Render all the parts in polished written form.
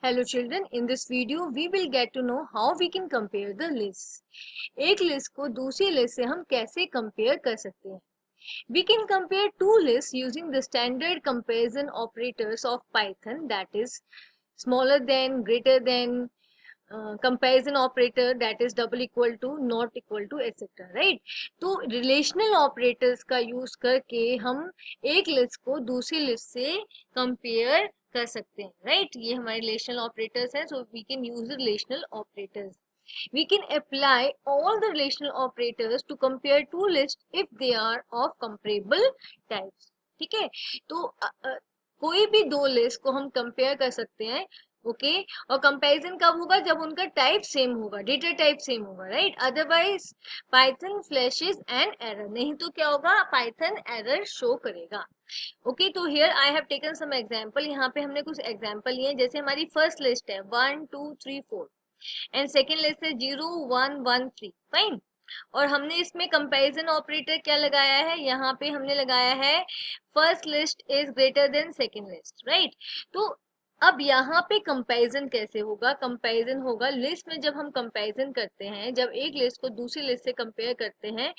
Hello children, in this video we will get to know how we can compare the lists. एक list को दूसरी list से हम कैसे कंपेयर कर सकते हैं? We can compare two lists using the standard comparison operators of Python, that is smaller than, greater than, comparison operator, that is double equal to, not equal to, etc. right? तो relational operators का use करके हम एक list को दूसरी list से compare कर सकते हैं, राइट? ये हमारे रिलेशनल ऑपरेटर्स हैं, so we can use relational operators. We can apply all the relational operators to compare two lists if they are of comparable types. ठीक है, तो कोई भी दो लिस्ट को हम कंपेयर कर सकते हैं. ओके, और कंपैरिजन कब होगा? जब उनका टाइप सेम होगा, डेटा टाइप सेम होगा, right? Otherwise Python flashes an error. नहीं तो क्या होगा? पाइथन एरर शो करेगा. ओके, तो here I have taken some example. यहाँ पे हमने कुछ एग्जांपल लिए, जैसे हमारी फर्स्ट लिस्ट है 1 2 3 4 एंड सेकेंड लिस्ट है 0 1 1 3. फाइन. और हमने इसमें कंपैरिजन ऑपरेटर क्या लगाया है? यहाँ पे हमने लगाया है first list is greater than second list, right? तो अब यहाँ पे कंपैरिजन कैसे होगा? कंपैरिजन होगा लिस्ट में, जब हम कंपैरिजन करते हैं, जब एक लिस्ट को दूसरी लिस्ट से कंपेयर करते हैं,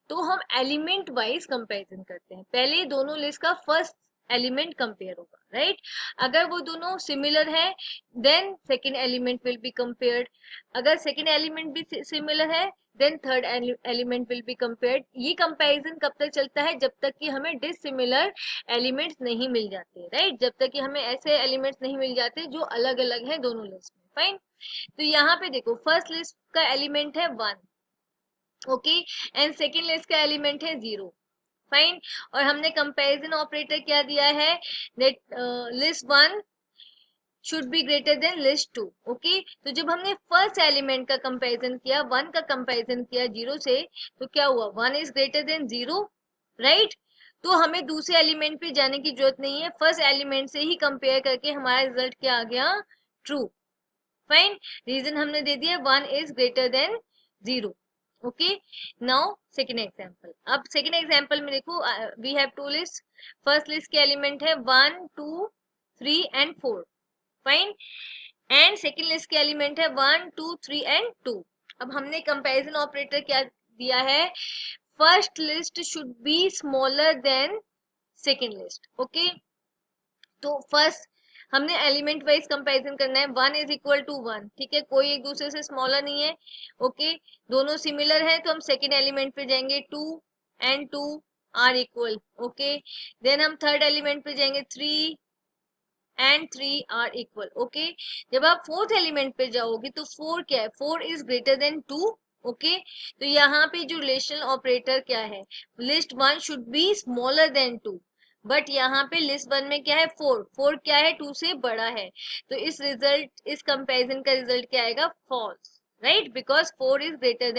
तो हम एलिमेंट वाइज कंपैरिजन करते हैं. पहले दोनों लिस्ट का फर्स्ट एलिमेंट कंपेयर होगा, राइट? अगर वो दोनों सिमिलर है then second element will be compared. अगर सेकेंड एलिमेंट भी सिमिलर है then third element will be compared. ये कंपैरिजन कब तक चलता है? जब तक कि हमें डिसिमिलर एलिमेंट्स नहीं मिल जाते, राइट? जब तक कि हमें ऐसे एलिमेंट्स नहीं मिल जाते जो अलग अलग हैं दोनों लिस्ट में. फाइन. तो यहाँ पे देखो, फर्स्ट लिस्ट का एलिमेंट है 1, ओके, एंड सेकेंड लिस्ट का एलिमेंट है 0. फाइन. और हमने कंपैरिजन ऑपरेटर क्या दिया है? That list 1 should be greater than list 2. Okay, तो जब हमने फर्स्ट एलिमेंट का कंपैरिजन किया, 1 का कंपैरिजन किया 0 से, तो क्या हुआ? 1 इज ग्रेटर देन 0, राइट? तो हमें दूसरे एलिमेंट पे जाने की जरूरत नहीं है, फर्स्ट एलिमेंट से ही कंपेयर करके हमारा रिजल्ट क्या आ गया? ट्रू. फाइन. रीजन हमने दे दिया 1 is greater than 0. Okay, now second example. अब सेकेंड एग्जाम्पल में देखो, we have two list. First list के एलिमेंट है 1 2 3 and 4. Fine. And second list के एलिमेंट है 1 2 3 एंड 2. अब हमने कंपैरिजन ऑपरेटर क्या दिया है? First list should be smaller than second list. Okay, तो फर्स्ट हमने एलिमेंट वाइज कंपैरिजन करना है. 1 इज इक्वल टू 1, ठीक है, कोई एक दूसरे से स्मॉलर नहीं है. ओके, दोनों सिमिलर है, तो हम सेकेंड एलिमेंट पे जाएंगे. 2 and 2 are equal. Okay, then हम थर्ड एलिमेंट पे जाएंगे. 3 एंड 3 आर इक्वल. ओके, जब आप फोर्थ एलिमेंट पे जाओगे तो 4 क्या है? 4 इज ग्रेटर देन 2. ओके, तो यहाँ पे जो रिलेशनल ऑपरेटर क्या है? List 1 should be smaller than 2, but यहाँ पे लिस्ट 1 में क्या है? 4. 4 क्या है? 2 से बड़ा है. तो इस कंपैरिजन का रिजल्ट क्या आएगा? False, right? Because 4 is greater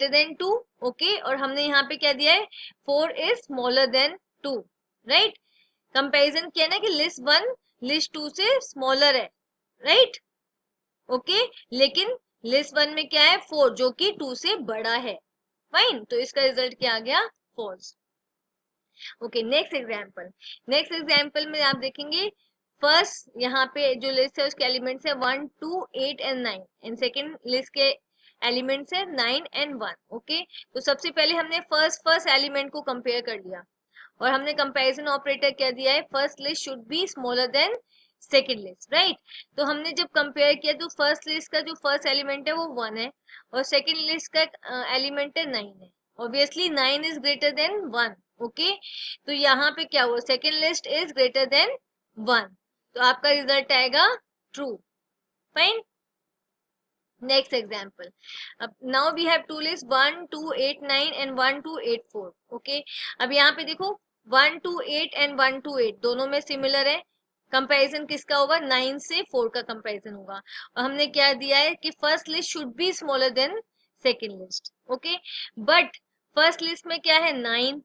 than 2. Okay, और हमने यहाँ पे क्या दिया है? 4 is smaller than 2, right? Comparison किया ना कि लिस्ट 1 लिस्ट 2 से स्मॉलर है, राइट? ओके, लेकिन लिस्ट 1 में क्या है? 4, जो कि 2 से बड़ा है. फाइन, तो इसका रिजल्ट क्या आ गया? False. Okay, next example. Next example में आप देखेंगे, फर्स्ट यहाँ पे जो लिस्ट है उसके एलिमेंट्स है 1 2 8 एंड 9, एंड सेकेंड लिस्ट के एलिमेंट्स है 9 एंड 1. ओके, तो सबसे पहले हमने फर्स्ट एलिमेंट को कंपेयर कर लिया, और हमने कंपैरिजन ऑपरेटर क्या दिया है? First list should be smaller than second list, right? तो हमने जब कंपेयर किया तो फर्स्ट लिस्ट का जो फर्स्ट एलिमेंट है वो 1 है, और सेकेंड लिस्ट का एलिमेंट है 9 है. Obviously 9 is greater than 1. Okay, तो यहाँ पे क्या हुआ? Second list is greater than 1, तो आपका रिजल्ट आएगा ट्रू. फाइन. Next example. अब now we have two list 1 2 8 9 and 1 2 8 4. Okay, अब यहाँ पे देखो 1 2 8 एंड 1 2 8 दोनों में सिमिलर है. कंपैरिजन किसका होगा? 9 से 4 का कंपैरिजन होगा. और हमने क्या दिया है कि first list should be smaller than second list. Okay, but first list में क्या है? 9,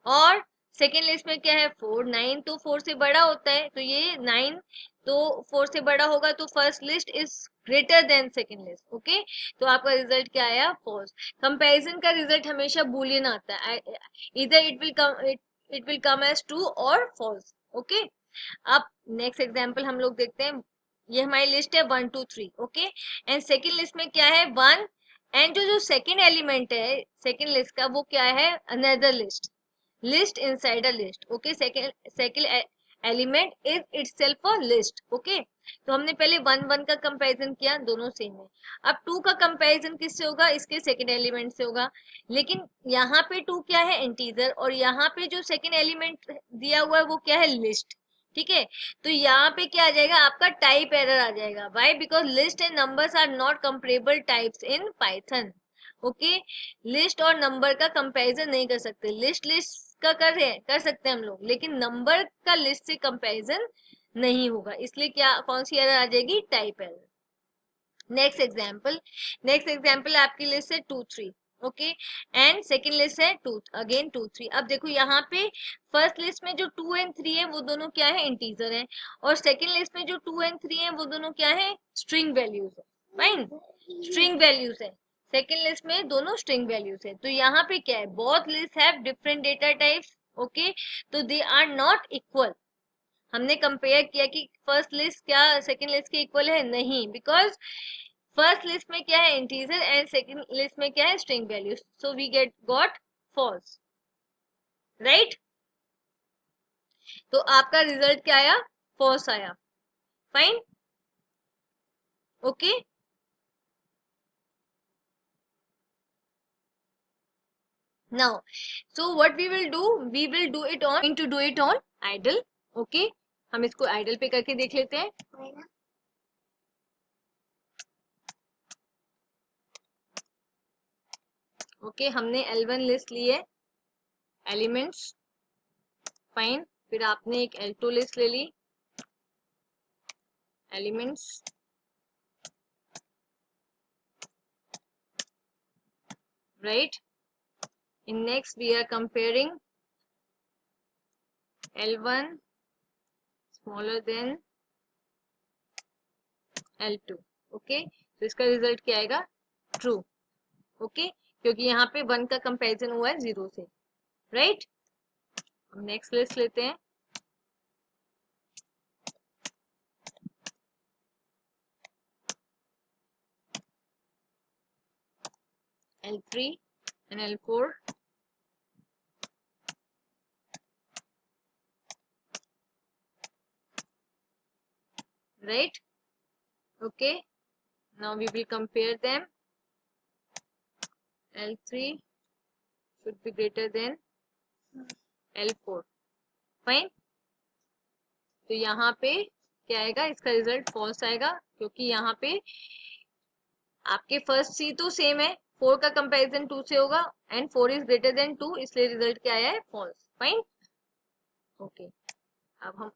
और सेकेंड लिस्ट में क्या है? 4. 9 तो 4 से बड़ा होता है, तो ये 9 तो 4 से बड़ा होगा, तो first list is greater than second list. Okay, तो आपका रिजल्ट क्या आया? फॉल्स. कंपैरिजन का रिजल्ट हमेशा बूलियन आता है, इधर it will come as true और फॉल्स. ओके, अब नेक्स्ट एग्जाम्पल हम लोग देखते हैं। ये हमारी लिस्ट है 1 2 3, ओके, एंड सेकेंड लिस्ट में क्या है 1, एंड जो सेकेंड एलिमेंट है सेकेंड लिस्ट का वो क्या है another list, list inside a list, okay, second element is itself a list, okay. तो हमने पहले 1 1 का कंपैरिजन किया, दोनों सेम है। अब 2 का कंपैरिजन किससे होगा, इसके सेकेंड एलिमेंट से होगा, लेकिन यहाँ पे 2 क्या है इंटीजर, और यहाँ पे जो सेकेंड एलिमेंट दिया हुआ है वो क्या है लिस्ट, ठीक है। तो यहाँ पे क्या आ जाएगा आपका टाइप एरर आ जाएगा, why, because list and numbers are not comparable types in Python, okay. List और नंबर का कंपैरिजन नहीं कर सकते, लिस्ट लिस्ट का कर सकते हैं हम लोग, लेकिन नंबर का लिस्ट से कंपैरिजन नहीं होगा, इसलिए क्या कौन सी एरर आ जाएगी, टाइप एरर। नेक्स्ट एग्जाम्पल आपकी लिस्ट है 2 3, ओके, एंड सेकेंड लिस्ट है 2 अगेन 2 3। अब देखो यहाँ पे फर्स्ट लिस्ट में जो 2 एंड 3 है वो दोनों क्या है इंटीजर है, और सेकेंड लिस्ट में जो 2 एंड 3 है वो दोनों क्या है स्ट्रिंग वैल्यूज है, फाइन, स्ट्रिंग वैल्यूज है, सेकेंड लिस्ट में दोनों स्ट्रिंग वैल्यूज है। तो यहाँ पे क्या है both list have different data types, okay, तो दे आर नॉट इक्वल। हमने कंपेयर किया कि फर्स्ट लिस्ट क्या सेकेंड लिस्ट के इक्वल है, नहीं, बिकॉज फर्स्ट लिस्ट में क्या है इंटीजर एंड सेकेंड लिस्ट में क्या है string value, so we got false, right. तो आपका रिजल्ट क्या आया, फॉल्स आया, fine, okay. Now so what we will do it on IDLE, okay. हम इसको आइडल पे करके देख लेते हैं। ओके, हमने L1 लिस्ट ली है एलिमेंट्स, फाइन, फिर आपने एक L2 लिस्ट ले ली elements, right. In next we are comparing L1 smaller than L2, okay, तो इसका रिजल्ट क्या आएगा, ट्रू, ओके, क्योंकि यहाँ पे 1 का कंपैरिजन हुआ है 0 से, राइट। हम नेक्स्ट लिस्ट लेते हैं, L3 and L4, right, okay, now we will compare them. L3 should be greater than L4, fine. तो यहाँ पे क्या आएगा, इसका रिजल्ट फॉल्स आएगा, क्योंकि यहाँ पे आपके फर्स्ट सी तो सेम है, 4 का कंपैरिजन 2 से होगा एंड 4 इज ग्रेटर देन 2, इसलिए रिजल्ट क्या आया है फॉल्स, फाइन, ओके। अब हम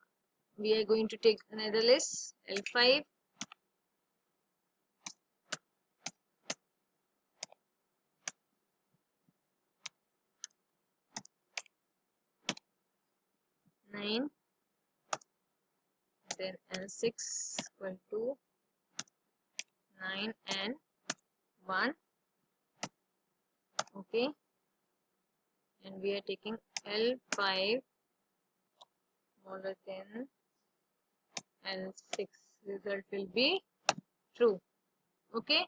we are going to take another list L5, nine, then L6 equal to 9 and 1, okay, and we are taking L5 smaller than L6, result will be true, okay,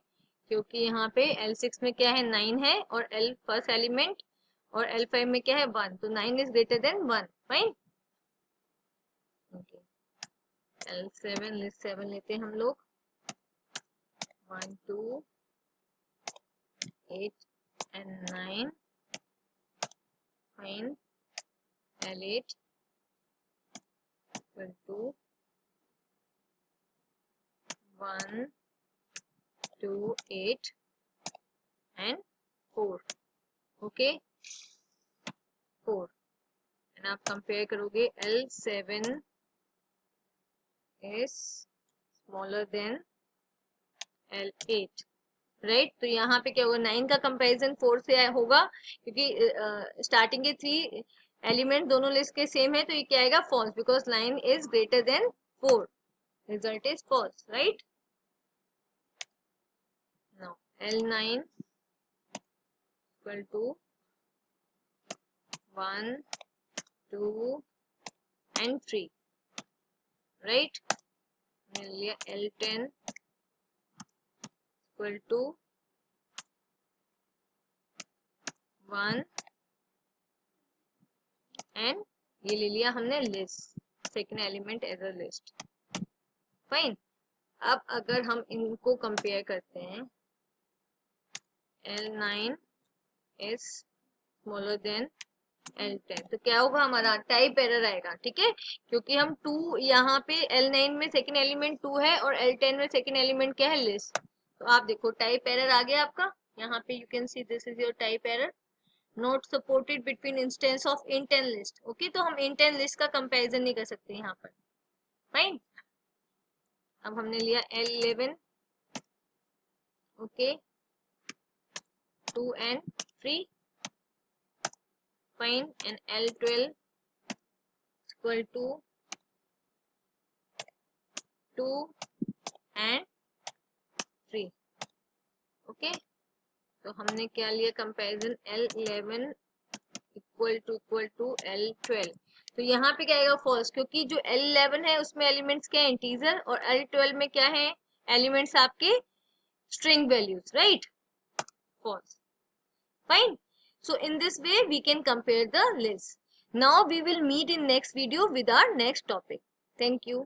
क्योंकि यहाँ पे L6 में क्या है 9 है और L फर्स्ट एलिमेंट, और L5 में क्या है 1, तो 9 is greater than 1, fine, okay. L7 list 7 लेते हैं हम लोग, 1 2 8 and 9, fine, L8 equal to 1 2 8 and 4, okay, 4, and आप कंपेयर करोगे L7 is smaller than L8, right. तो यहाँ पे क्या होगा 9 का कंपैरिजन 4 से होगा, क्योंकि स्टार्टिंग के 3 एलिमेंट दोनों लिस्ट के सेम है, तो ये क्या आएगा false, because 9 is greater than 4, result is false, right. Now L9 equal to 1 2 and 3, right? हमने लिया L10 equal to 1 एंड ये ले लिया हमने list, second element as a list. Fine. अब अगर हम इनको कंपेयर करते हैं, L9 is smaller than L10, तो क्या होगा हमारा टाइप एरर आएगा, ठीक है, क्योंकि हम 2 यहाँ पे L9 में सेकेंड एलिमेंट 2 है और L10 में सेकेंड एलिमेंट क्या है, लिस्ट। तो आप देखो टाइप एरर आ गया आपका, यहाँ पे you can see this is your type error, not supported between instance of int and list. Okay, तो हम इंट एंड लिस्ट का कंपैरिजन नहीं कर सकते यहाँ पर। फाइन। अब हमने लिया L11, okay, 2 and 3, fine, and L12 equal to 2 and 3, okay. तो हमने क्या लिया comparison, L11 equal to L12, तो यहाँ पे क्या आएगा, फॉल्स, क्योंकि जो L11 है उसमें एलिमेंट्स क्या है, इंटीजर, और L12 में क्या है, एलिमेंट्स आपके string values, right, false. Fine. So in this way we can compare the list. Now we will meet in next video with our next topic. Thank you.